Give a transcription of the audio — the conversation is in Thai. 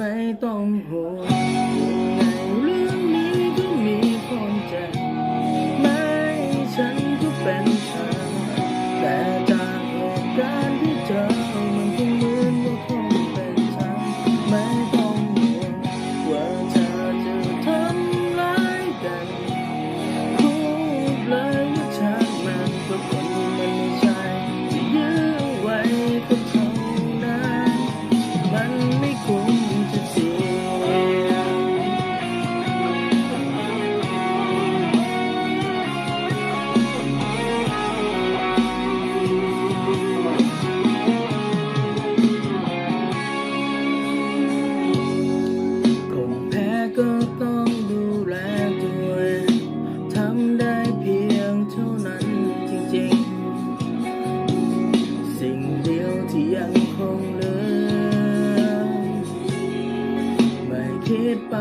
ไม่ต้องห่วงในเรื่องนี้ก็มีคนใจไม่ฉันก็เป็นฉันแต่จากเหตุการณ์ที่เจอมันคงเหมือนว่าคงเป็นฉันไม่ต้องห่วงว่าเธอจะทำร้ายกันพูดเลยว่าฉันมันก็คนที่มันไม่ใช่จะยื้อไว้ก็เท่านั้นมันไม่คุ้มจะเสียคนแพ้ก็ต้องดูแลตัวเองทำได้เพียงเท่านั้นจริงๆสิ่งเดียวที่ยังคงเหลือไม่คิดไป